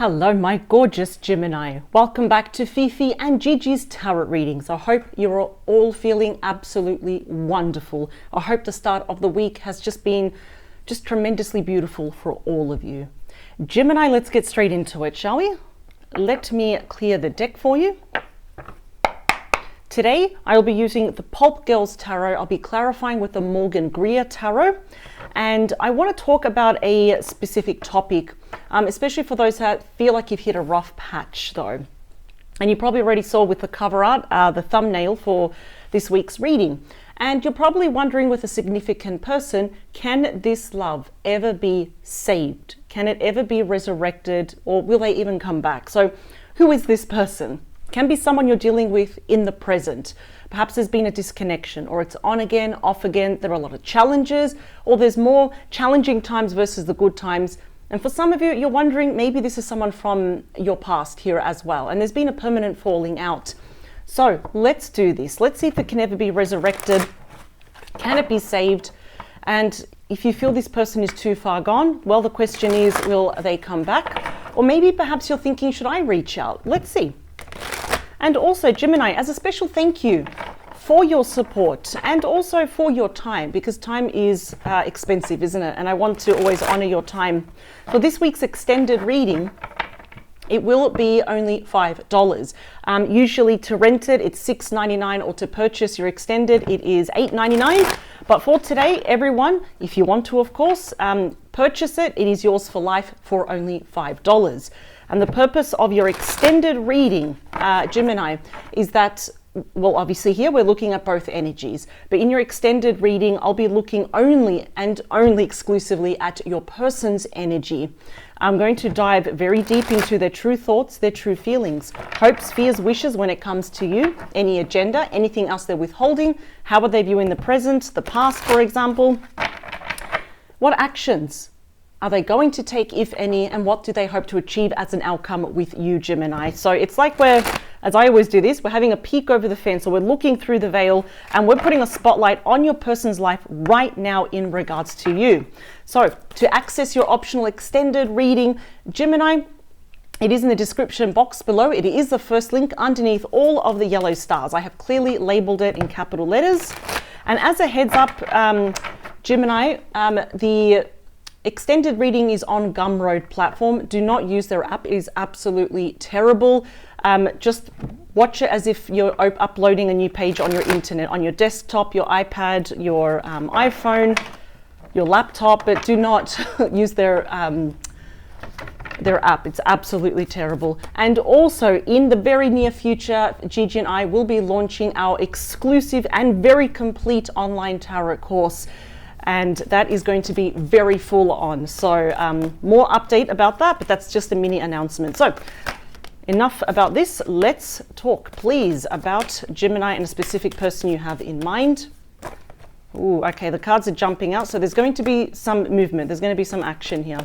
Hello, my gorgeous Gemini. Welcome back to Fifi and Gigi's tarot readings. I hope you're all feeling absolutely wonderful. I hope the start of the week has just been tremendously beautiful for all of you. Gemini, let's get straight into it, shall we? Let me clear the deck for you. Today, I'll be using the Pulp Girls Tarot. I'll be clarifying with the Morgan Greer Tarot. And I want to talk about a specific topic, especially for those that feel like you've hit a rough patch though. And you probably already saw with the cover art, the thumbnail for this week's reading. And you're probably wondering with a significant person, can this love ever be saved? Can it ever be resurrected, or will they even come back? So who is this person? Can be someone you're dealing with in the present. Perhaps there's been a disconnection, or it's on again, off again. There are a lot of challenges, or there's more challenging times versus the good times. And for some of you, you're wondering, maybe this is someone from your past here as well. And there's been a permanent falling out. So let's do this. Let's see if it can ever be resurrected. Can it be saved? And if you feel this person is too far gone, well, the question is, will they come back? Or maybe perhaps you're thinking, should I reach out? Let's see. And also, Gemini, as a special thank you for your support and also for your time, because time is expensive, isn't it? And I want to always honor your time. For this week's extended reading, it will be only $5. Usually to rent it, it's $6.99, or to purchase your extended, it is $8.99. But for today, everyone, if you want to, of course, purchase it, it is yours for life for only $5. And the purpose of your extended reading, Gemini, is that, well, obviously here we're looking at both energies, but in your extended reading, I'll be looking only and only exclusively at your person's energy. I'm going to dive very deep into their true thoughts, their true feelings, hopes, fears, wishes when it comes to you, any agenda, anything else they're withholding, how are they viewing the present, the past, for example. What actions are they going to take, if any, and what do they hope to achieve as an outcome with you, Gemini? So it's like we're, as I always do this, we're having a peek over the fence, or we're looking through the veil, and we're putting a spotlight on your person's life right now in regards to you. So to access your optional extended reading, Gemini, it is in the description box below. It is the first link underneath all of the yellow stars. I have clearly labeled it in capital letters. And as a heads up, Gemini, the extended reading is on GUMROAD platform. Do not use their app. It is absolutely terrible. Just watch it as if you're uploading a new page on your internet, on your desktop, your iPad, your iPhone, your laptop, but do not use their app. It's absolutely terrible. And also in the very near future, Gigi and I will be launching our exclusive and very complete online tarot course. And that is going to be very full on. So more update about that, but that's just a mini announcement. So enough about this. Let's talk, please, about Gemini and a specific person you have in mind. Ooh, okay, the cards are jumping out. So there's going to be some movement. There's going to be some action here.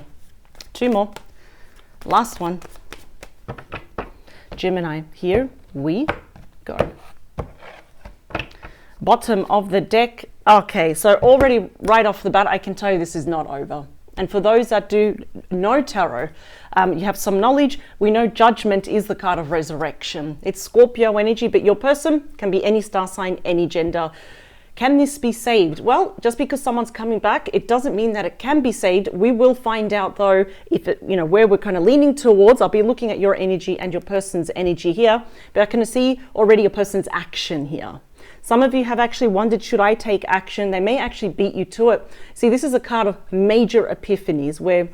Two more. Last one. Gemini, here we go. Bottom of the deck. Okay, so already right off the bat, I can tell you this is not over. And for those that do know tarot, you have some knowledge. We know Judgment is the card of resurrection. It's Scorpio energy, but your person can be any star sign, any gender. Can this be saved? Well, just because someone's coming back, it doesn't mean that it can be saved. We will find out though, if it, where we're kind of leaning towards. I'll be looking at your energy and your person's energy here, but I can see already your person's action here. Some of you have actually wondered, should I take action? They may actually beat you to it. See, this is a card of major epiphanies where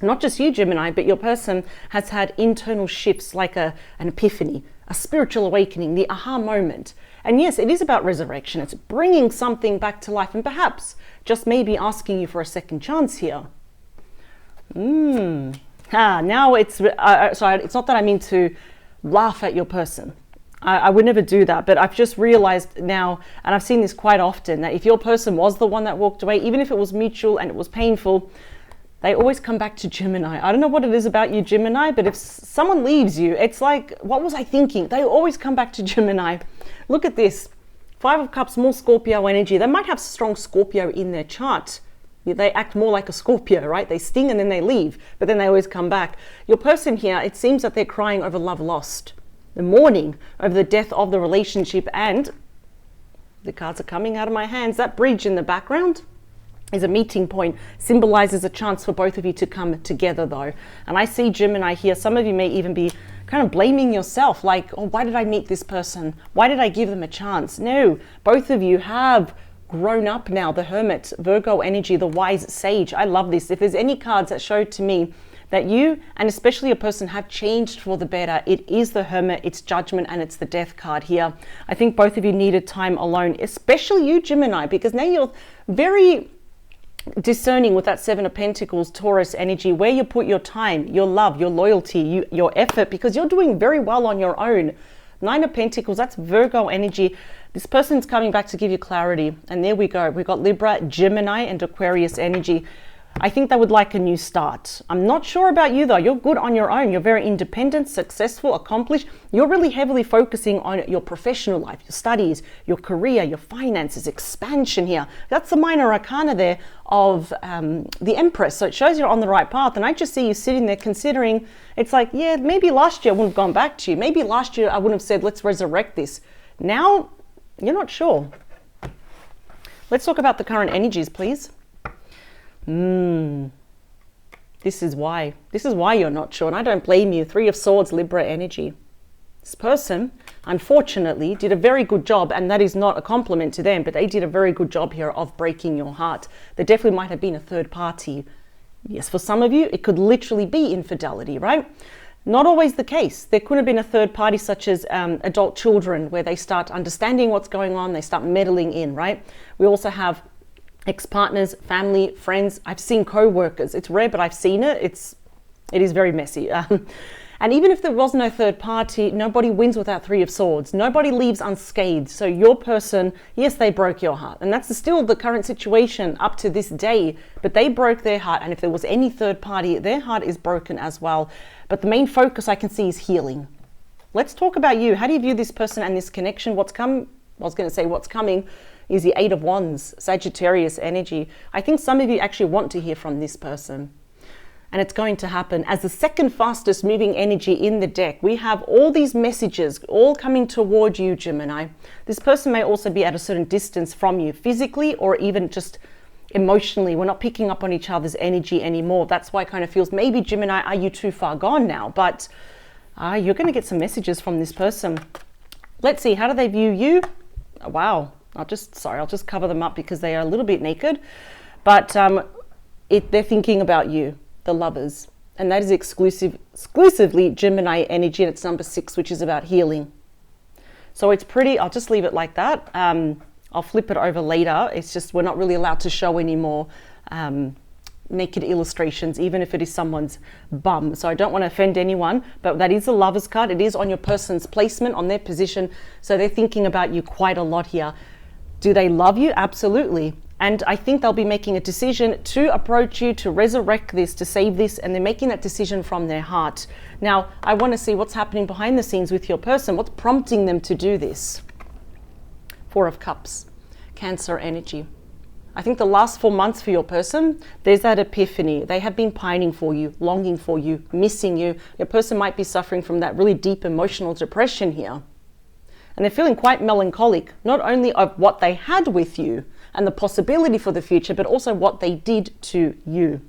not just you, Gemini, but your person has had internal shifts, like an epiphany, a spiritual awakening, the aha moment. And yes, it is about resurrection. It's bringing something back to life, and perhaps just maybe asking you for a second chance here. Now it's, sorry, it's not that I mean to laugh at your person. I would never do that, but I've just realized now, and I've seen this quite often, that if your person was the one that walked away, even if it was mutual and it was painful, they always come back to Gemini. I don't know what it is about you, Gemini, but if someone leaves you, it's like, what was I thinking? They always come back to Gemini. Look at this. 5 of Cups, more Scorpio energy. They might have strong Scorpio in their chart. They act more like a Scorpio, right? They sting and then they leave, but then they always come back. Your person here, it seems that they're crying over love lost, the mourning over the death of the relationship, and the cards are coming out of my hands. That bridge in the background is a meeting point, symbolizes a chance for both of you to come together though. And I see Gemini here. Some of you may even be kind of blaming yourself, like, oh, why did I meet this person? Why did I give them a chance? No, both of you have grown up now. The Hermit, Virgo energy, the wise sage. I love this. If there's any cards that show to me that you, and especially a person, have changed for the better, it is the Hermit, it's Judgment, and it's the Death card here. I think both of you needed time alone, especially you, Gemini, because now you're very discerning with that Seven of Pentacles, Taurus energy, where you put your time, your love, your loyalty, your effort, because you're doing very well on your own. Nine of Pentacles, that's Virgo energy. This person's coming back to give you clarity. And there we go. We've got Libra, Gemini, and Aquarius energy. I think they would like a new start. I'm not sure about you though. You're good on your own. You're very independent, successful, accomplished. You're really heavily focusing on your professional life, your studies, your career, your finances, expansion here. That's the minor arcana there of the Empress. So it shows you're on the right path. And I just see you sitting there considering, it's like, yeah, maybe last year I wouldn't have gone back to you. Maybe last year I wouldn't have said, let's resurrect this. Now, you're not sure. Let's talk about the current energies, please. This is why you're not sure, and I don't blame you. Three of Swords, Libra energy. This person, unfortunately, did a very good job, and that is not a compliment to them, but they did a very good job here of breaking your heart. There definitely might have been a third party. Yes, for some of you, it could literally be infidelity, right? Not always the case. There could have been a third party, such as adult children, where they start understanding what's going on, they start meddling in, right? We also have ex-partners, family, friends. I've seen co-workers. It's rare, but I've seen it. It is very messy. And even if there was no third party, nobody wins without Three of Swords. Nobody leaves unscathed. So your person, yes, they broke your heart. And that's still the current situation up to this day. But they broke their heart. And if there was any third party, their heart is broken as well. But the main focus I can see is healing. Let's talk about you. How do you view this person and this connection? What's coming is the Eight of Wands, Sagittarius energy. I think some of you actually want to hear from this person. And it's going to happen. As the second fastest moving energy in the deck, we have all these messages all coming toward you, Gemini. This person may also be at a certain distance from you, physically or even just emotionally. We're not picking up on each other's energy anymore. That's why it kind of feels, maybe Gemini, are you too far gone now? But you're going to get some messages from this person. Let's see, how do they view you? Wow. I'll just cover them up because they are a little bit naked, but they're thinking about you, the lovers, and that is exclusively Gemini energy, and it's number 6, which is about healing. So it's pretty, I'll just leave it like that. I'll flip it over later. It's just, we're not really allowed to show any more naked illustrations, even if it is someone's bum. So I don't want to offend anyone, but that is a lover's card. It is on your person's placement, on their position. So they're thinking about you quite a lot here. Do they love you? Absolutely. And I think they'll be making a decision to approach you, to resurrect this, to save this, and they're making that decision from their heart. Now, I want to see what's happening behind the scenes with your person. What's prompting them to do this? Four of Cups, Cancer energy. I think the last 4 months for your person, there's that epiphany. They have been pining for you, longing for you, missing you. Your person might be suffering from that really deep emotional depression here. And they're feeling quite melancholic, not only of what they had with you and the possibility for the future, but also what they did to you.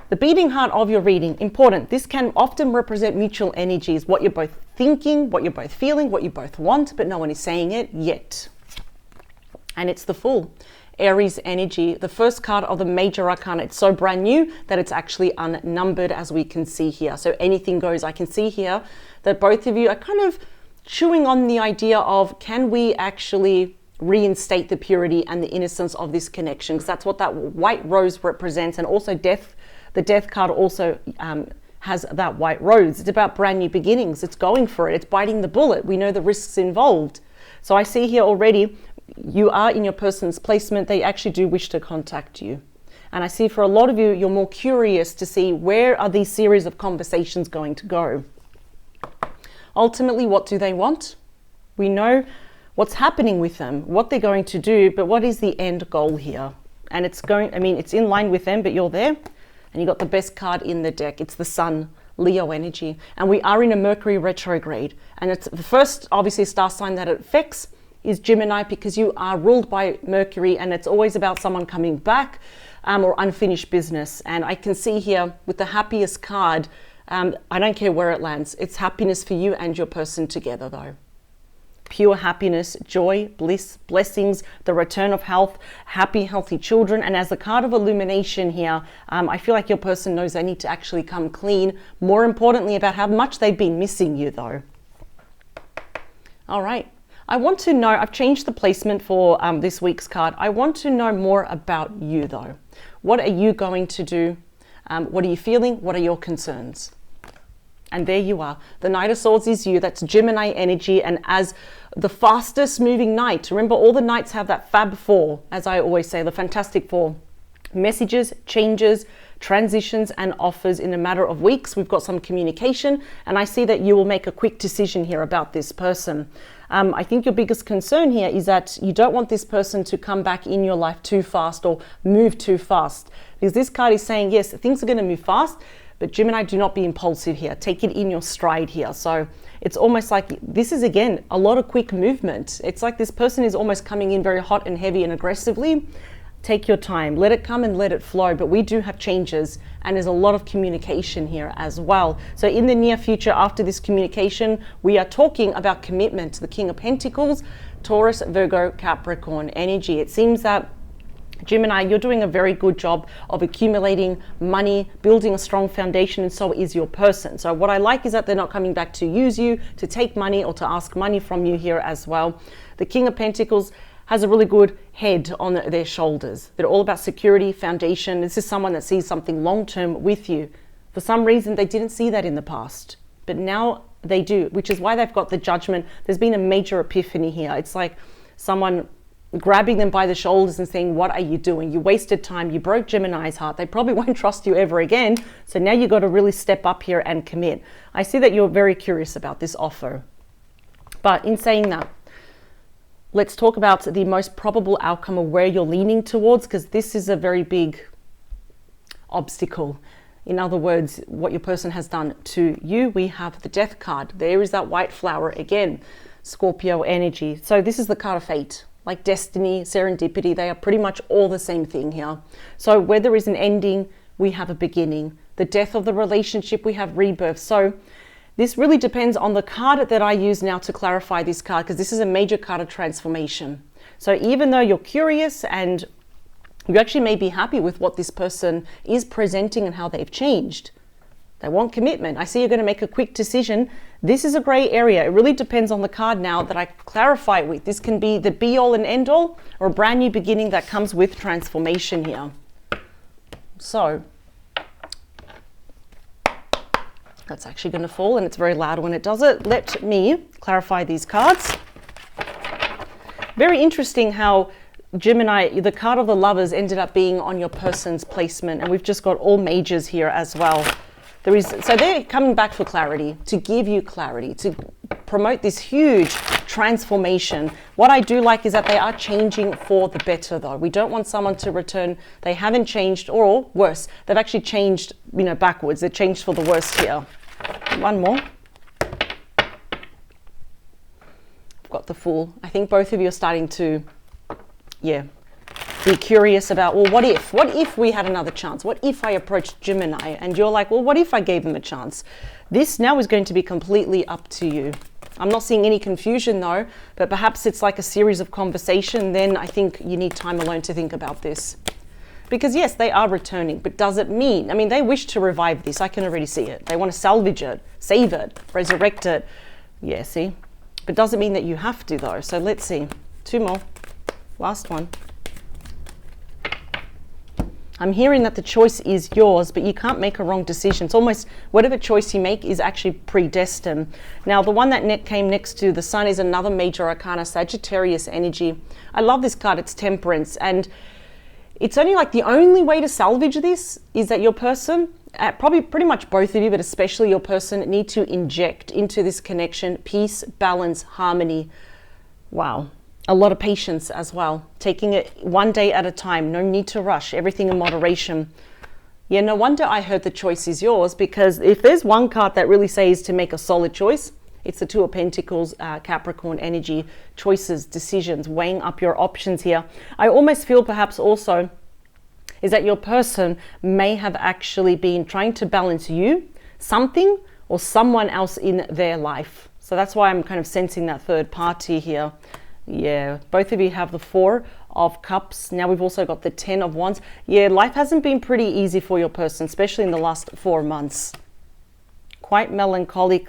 The beating heart of your reading, important. This can often represent mutual energies, what you're both thinking, what you're both feeling, what you both want, but no one is saying it yet. And it's the Fool. Aries energy, the first card of the major arcana. It's so brand new that it's actually unnumbered, as we can see here. So anything goes. I can see here that both of you are kind of chewing on the idea of, can we actually reinstate the purity and the innocence of this connection? Because that's what that white rose represents. And also death, the death card also has that white rose. It's about brand new beginnings. It's going for it. It's biting the bullet. We know the risks involved. So I see here already, you are in your person's placement. They actually do wish to contact you. And I see for a lot of you, you're more curious to see, where are these series of conversations going to go? Ultimately, what do they want? We know what's happening with them, what they're going to do, but what is the end goal here? and it's going, I mean, it's in line with them, but you're there. And you got the best card in the deck. It's the Sun, Leo energy. And we are in a Mercury retrograde. And it's the first, obviously, star sign that it affects is Gemini, because you are ruled by Mercury, and it's always about someone coming back or unfinished business. And I can see here with the happiest card, I don't care where it lands. It's happiness for you and your person together, though. Pure happiness, joy, bliss, blessings, the return of health, happy, healthy children. And as the card of illumination here, I feel like your person knows they need to actually come clean. More importantly, about how much they've been missing you, though. All right. I want to know, I've changed the placement for this week's card. I want to know more about you, though. What are you going to do? What are you feeling? What are your concerns? And there you are. The Knight of Swords is you. That's Gemini energy. And as the fastest moving knight, remember all the knights have that Fab Four, as I always say, the Fantastic Four. Messages, changes, transitions, and offers in a matter of weeks. We've got some communication, and I see that you will make a quick decision here about this person. I think your biggest concern here is that you don't want this person to come back in your life too fast or move too fast, because this card is saying, yes, things are going to move fast, but Gemini, do not be impulsive here. Take it in your stride here. So it's almost like this is, again, a lot of quick movement. It's like this person is almost coming in very hot and heavy and aggressively. Take your time, let it come and let it flow. But we do have changes, and there's a lot of communication here as well. So in the near future, after this communication, we are talking about commitment to the King of Pentacles, Taurus, Virgo, Capricorn energy. It seems that Gemini, you're doing a very good job of accumulating money, building a strong foundation, and so is your person. So what I like is that they're not coming back to use you, to take money, or to ask money from you here as well. The King of Pentacles has a really good head on their shoulders. They're all about security, foundation. This is someone that sees something long-term with you. For some reason, they didn't see that in the past, but now they do, which is why they've got the Judgment. There's been a major epiphany here. It's like someone grabbing them by the shoulders and saying, what are you doing? You wasted time. You broke Gemini's heart. They probably won't trust you ever again. So now you got to really step up here and commit. I see that you're very curious about this offer. But in saying that, let's talk about the most probable outcome of where you're leaning towards, because this is a very big obstacle. In other words, what your person has done to you. We have the Death card. There is that white flower again, Scorpio energy. So this is the card of fate. Like destiny, serendipity, they are pretty much all the same thing here. So where there is an ending, we have a beginning. The death of the relationship, we have rebirth. So this really depends on the card that I use now to clarify this card, because this is a major card of transformation. So even though you're curious and you actually may be happy with what this person is presenting and how they've changed, they want commitment. I see you're going to make a quick decision. This is a gray area. It really depends on the card now that I clarify it with. This can be the be all and end all, or a brand new beginning that comes with transformation here. So that's actually going to fall, and it's very loud when it does it. Let me clarify these cards. Very interesting how Gemini, the card of the Lovers, ended up being on your person's placement, and we've just got all majors here as well. So they're coming back for clarity, to give you clarity, to promote this huge transformation. What I do like is that they are changing for the better, though. We don't want someone to return. They haven't changed, or worse, they've actually changed, backwards. They've changed for the worst here. One more. I've got the Fool. I think both of you are starting to, be curious about, well, what if we had another chance? What if I approached Gemini? And you're like, well, what if I gave them a chance? This now is going to be completely up to you. I'm not seeing any confusion though, but perhaps it's like a series of conversation. Then I think you need time alone to think about this. Because yes, they are returning, but does it mean, they wish to revive this. I can already see it. They want to salvage it, save it, resurrect it. Yeah, see? But does it mean that you have to though? So let's see. Two more. Last one. I'm hearing that the choice is yours, but you can't make a wrong decision. It's almost whatever choice you make is actually predestined. Now, the one that came next to the Sun is another major arcana, Sagittarius energy. I love this card. It's Temperance. And it's only like the only way to salvage this is that your person, probably pretty much both of you, but especially your person, need to inject into this connection peace, balance, harmony. Wow. A lot of patience as well, taking it one day at a time. No need to rush, everything in moderation. Yeah, no wonder I heard the choice is yours, because if there's one card that really says to make a solid choice, it's the Two of Pentacles, Capricorn energy, choices, decisions, weighing up your options here. I almost feel perhaps also is that your person may have actually been trying to balance you, something, or someone else in their life. So that's why I'm kind of sensing that third party here. Yeah, both of you have the Four of Cups. Now we've also got the Ten of Wands. Yeah, life hasn't been pretty easy for your person, especially in the last 4 months. Quite melancholic.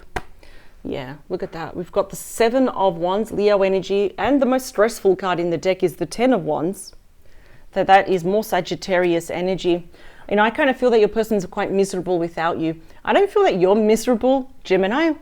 Yeah, look at that. We've got the Seven of Wands, Leo energy, and the most stressful card in the deck is the Ten of Wands. So that is more Sagittarius energy. You know, I kind of feel that your person's quite miserable without you. I don't feel that you're miserable, Gemini.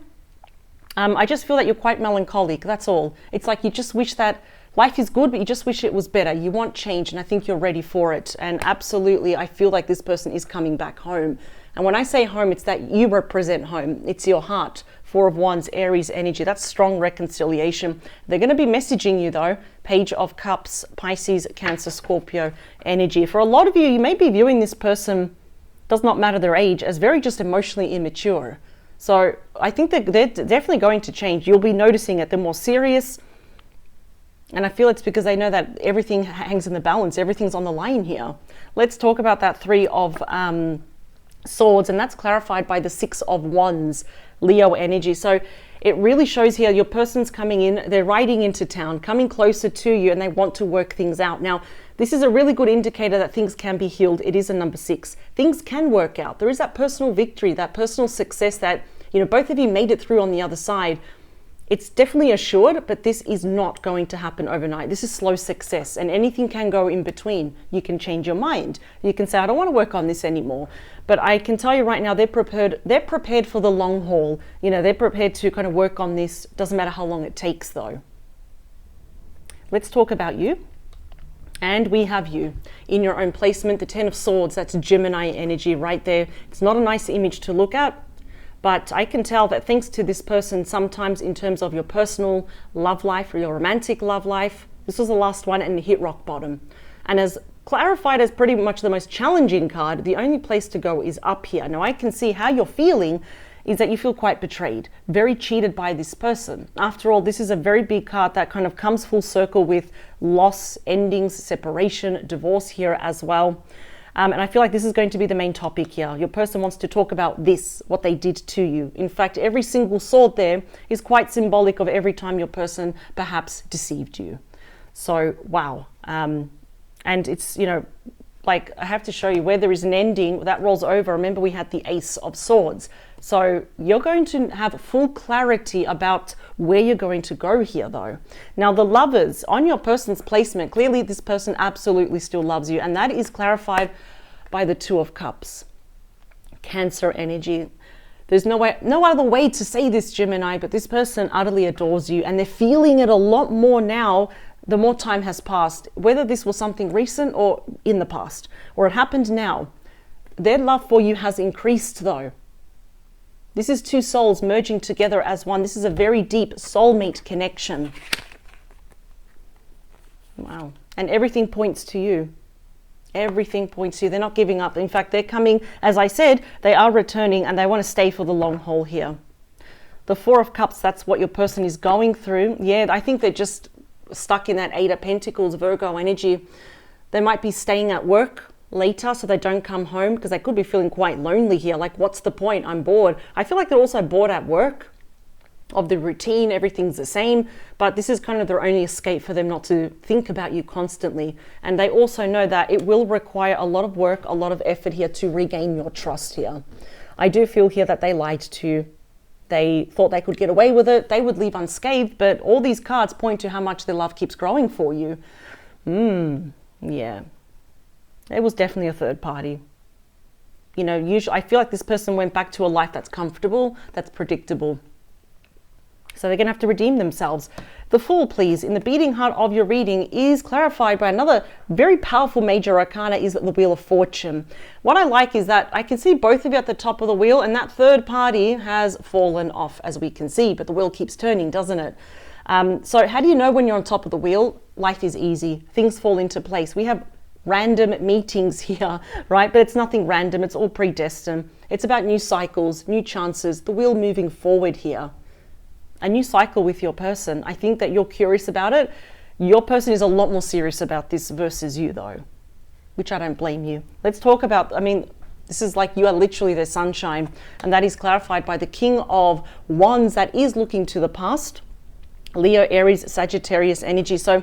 I just feel that you're quite melancholic, that's all. It's like you just wish that life is good, but you just wish it was better. You want change, and I think you're ready for it. And absolutely, I feel like this person is coming back home. And when I say home, it's that you represent home. It's your heart. Four of Wands, Aries energy. That's strong reconciliation. They're going to be messaging you, though. Page of Cups, Pisces, Cancer, Scorpio energy. For a lot of you, you may be viewing this person, does not matter their age, as very just emotionally immature. So I think that they're definitely going to change. You'll be noticing it. They're more serious. And I feel it's because they know that everything hangs in the balance. Everything's on the line here. Let's talk about that Three of Swords. And that's clarified by the Six of Wands, Leo energy. So it really shows here your person's coming in. They're riding into town, coming closer to you, and they want to work things out. Now, this is a really good indicator that things can be healed. It is a number 6. Things can work out. There is that personal victory, that personal success that, you know, both of you made it through on the other side. It's definitely assured, but this is not going to happen overnight. This is slow success, and anything can go in between. You can change your mind. You can say, I don't want to work on this anymore. But I can tell you right now, they're prepared for the long haul. You know, they're prepared to kind of work on this. Doesn't matter how long it takes, though. Let's talk about you. And we have you in your own placement, the Ten of Swords. That's Gemini energy right there. It's not a nice image to look at, but I can tell that thanks to this person, sometimes in terms of your personal love life or your romantic love life, this was the last one and hit rock bottom. And as clarified as pretty much the most challenging card, the only place to go is up here. Now I can see how you're feeling is that you feel quite betrayed, very cheated by this person. After all, this is a very big card that kind of comes full circle with loss, endings, separation, divorce here as well. And I feel like this is going to be the main topic here. Your person wants to talk about this, what they did to you. In fact, every single sword there is quite symbolic of every time your person perhaps deceived you. So, wow. And it's, you know, like I have to show you where there is an ending that rolls over. Remember, we had the Ace of Swords. So you're going to have full clarity about where you're going to go here, though. Now, the Lovers, on your person's placement, clearly this person absolutely still loves you. And that is clarified by the Two of Cups. Cancer energy. There's no other way to say this, Gemini, but this person utterly adores you. And they're feeling it a lot more now the more time has passed. Whether this was something recent or in the past, or it happened now. Their love for you has increased, though. This is two souls merging together as one. This is a very deep soulmate connection. Wow. And everything points to you. Everything points to you. They're not giving up. In fact, they're coming, as I said, they are returning and they want to stay for the long haul here. The Four of Cups, that's what your person is going through. Yeah, I think they're just stuck in that Eight of Pentacles, Virgo energy. They might be staying at work later so they don't come home because they could be feeling quite lonely here. Like, what's the point? I'm bored. I feel like they're also bored at work of the routine. Everything's the same, but this is kind of their only escape for them not to think about you constantly. And they also know that it will require a lot of work, a lot of effort here to regain your trust here. I do feel here that they lied to you. They thought they could get away with it. They would leave unscathed, but all these cards point to how much their love keeps growing for you. Yeah. It was definitely a third party. You know, usually I feel like this person went back to a life that's comfortable, that's predictable. So they're going to have to redeem themselves. The Fool, please, in the beating heart of your reading is clarified by another very powerful major arcana, is the Wheel of Fortune. What I like is that I can see both of you at the top of the wheel, and that third party has fallen off, as we can see, but the wheel keeps turning, doesn't it? So how do you know when you're on top of the wheel? Life is easy. Things fall into place. We have random meetings here, right? But it's nothing random. It's all predestined. It's about new cycles, new chances, the wheel moving forward here. A new cycle with your person. I think that you're curious about it. Your person is a lot more serious about this versus you though, which I don't blame you. Let's talk about, I mean, this is like you are literally their sunshine, and that is clarified by the King of Wands that is looking to the past. Leo, Aries, Sagittarius energy. So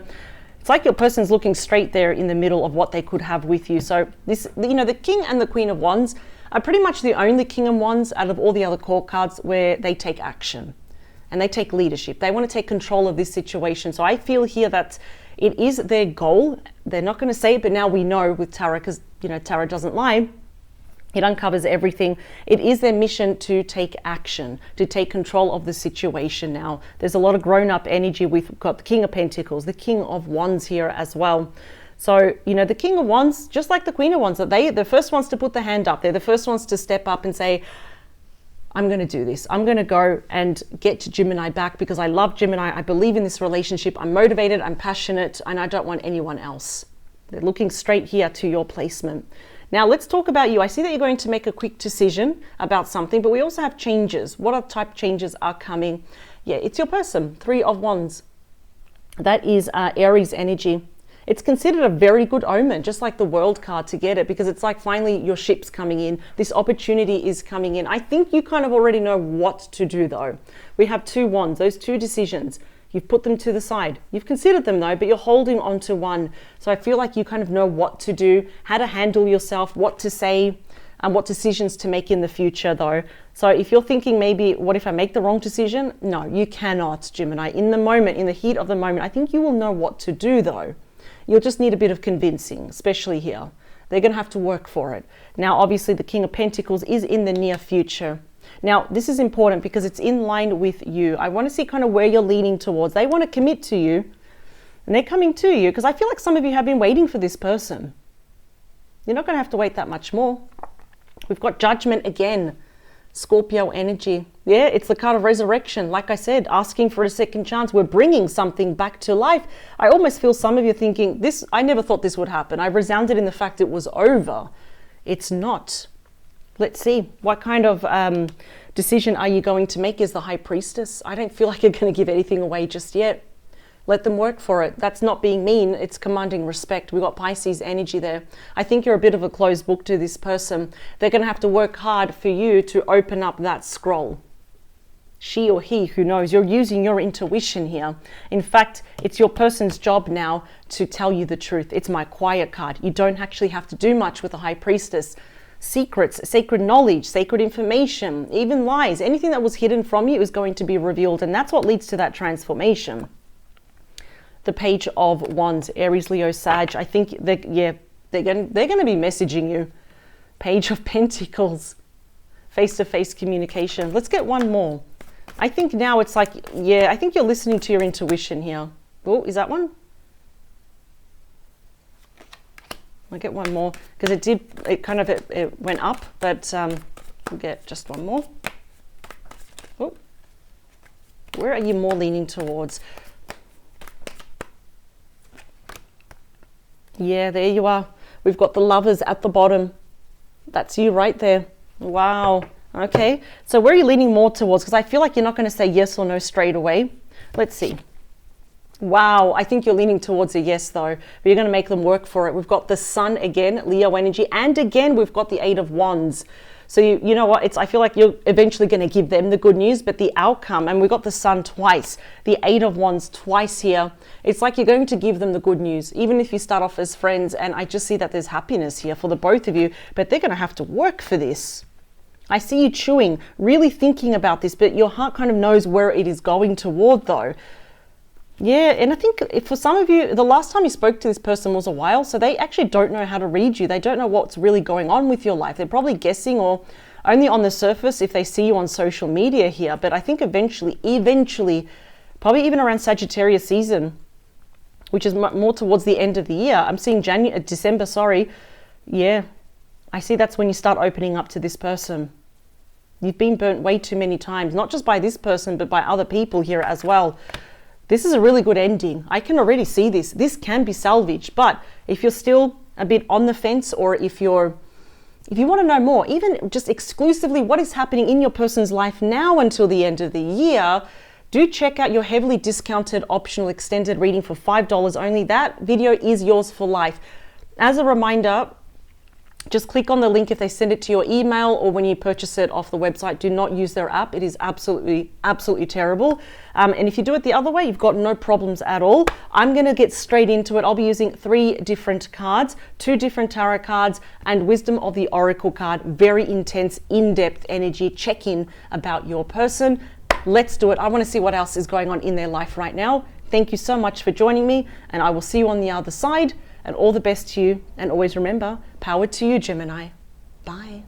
it's like your person's looking straight there in the middle of what they could have with you. So this, you know, the King and the Queen of Wands are pretty much the only King of Wands out of all the other court cards where they take action and they take leadership. They want to take control of this situation. So I feel here that it is their goal. They're not going to say it, but now we know with tarot, because, you know, tarot doesn't lie. It uncovers everything. It is their mission to take action, to take control of the situation now. There's a lot of grown-up energy. We've got the King of Pentacles, the King of Wands here as well. So, you know, the King of Wands, just like the Queen of Wands, they're the first ones to put the hand up. They're the first ones to step up and say, I'm going to do this. I'm going to go and get Gemini back because I love Gemini. I believe in this relationship. I'm motivated, I'm passionate, and I don't want anyone else. They're looking straight here to your placement. Now let's talk about you. I see that you're going to make a quick decision about something, but we also have changes. What type of changes are coming? Yeah, it's your person, Three of Wands. That is Aries energy. It's considered a very good omen, just like the World card, to get it, because it's like finally your ship's coming in. This opportunity is coming in. I think you kind of already know what to do though. We have two wands, those two decisions. You've put them to the side. You've considered them though, but you're holding on to one. So I feel like you kind of know what to do, how to handle yourself, what to say, and what decisions to make in the future though. So if you're thinking maybe, what if I make the wrong decision? No, you cannot, Gemini. In the moment, in the heat of the moment, I think you will know what to do though. You'll just need a bit of convincing, especially here. They're going to have to work for it. Now, obviously the King of Pentacles is in the near future. Now, this is important because it's in line with you. I want to see kind of where you're leaning towards. They want to commit to you and they're coming to you because I feel like some of you have been waiting for this person. You're not going to have to wait that much more. We've got Judgment again, Scorpio energy. Yeah, it's the card of resurrection. Like I said, asking for a second chance. We're bringing something back to life. I almost feel some of you thinking, this, I never thought this would happen. I've resounded in the fact it was over. It's not. Let's see, what kind of decision are you going to make as the High Priestess? I don't feel like you're going to give anything away just yet. Let them work for it. That's not being mean, it's commanding respect. We've got Pisces energy there. I think you're a bit of a closed book to this person. They're going to have to work hard for you to open up that scroll. She or he, who knows, you're using your intuition here. In fact, it's your person's job now to tell you the truth. It's my quiet card. You don't actually have to do much with the High Priestess. Secrets, sacred knowledge, sacred information, even lies, anything that was hidden from you is going to be revealed, and that's what leads to that transformation. The Page of Wands, Aries, Leo, Sag. I think they're going to be messaging you. Page of Pentacles, face-to-face communication. Let's get one more. I think now it's like, yeah, I think you're listening to your intuition here. Oh, is that one? I'll get one more because it went up, but we'll get just one more. Oh, where are you more leaning towards? Yeah, there you are. We've got the Lovers at the bottom. That's you right there. Wow. Okay. So where are you leaning more towards? Because I feel like you're not going to say yes or no straight away. Let's see. Wow, I think you're leaning towards a yes though, but you're going to make them work for it. We've got the Sun again, Leo energy, and again we've got the Eight of Wands. So you know what, I feel like you're eventually going to give them the good news, but the outcome, and we've got the Sun twice, the Eight of Wands twice here. It's like you're going to give them the good news, even if you start off as friends, and I just see that there's happiness here for the both of you, but they're going to have to work for this. I see you chewing, really thinking about this, but your heart kind of knows where it is going toward though. Yeah, and I think for some of you, the last time you spoke to this person was a while, so they actually don't know how to read you. They don't know what's really going on with your life. They're probably guessing or only on the surface if they see you on social media here. But I think eventually, probably even around Sagittarius season, which is more towards the end of the year. I'm seeing December, sorry. Yeah, I see that's when you start opening up to this person. You've been burnt way too many times, not just by this person, but by other people here as well. this is a really good ending. I can already see this. This can be salvaged, but if you're still a bit on the fence, or if you want to know more, even just exclusively what is happening in your person's life now until the end of the year, do check out your heavily discounted optional extended reading for $5 only. That video is yours for life. As a reminder, just click on the link if they send it to your email, or when you purchase it off the website. Do not use their app. It is absolutely terrible. And if you do it the other way, you've got no problems at all. I'm going to get straight into it. I'll be using 3 different cards, 2 different tarot cards, and Wisdom of the Oracle card. Very intense, in-depth energy check-in about your person. Let's do it. I want to see what else is going on in their life right now. Thank you so much for joining me, and I will see you on the other side. And all the best to you. And always remember, power to you, Gemini. Bye.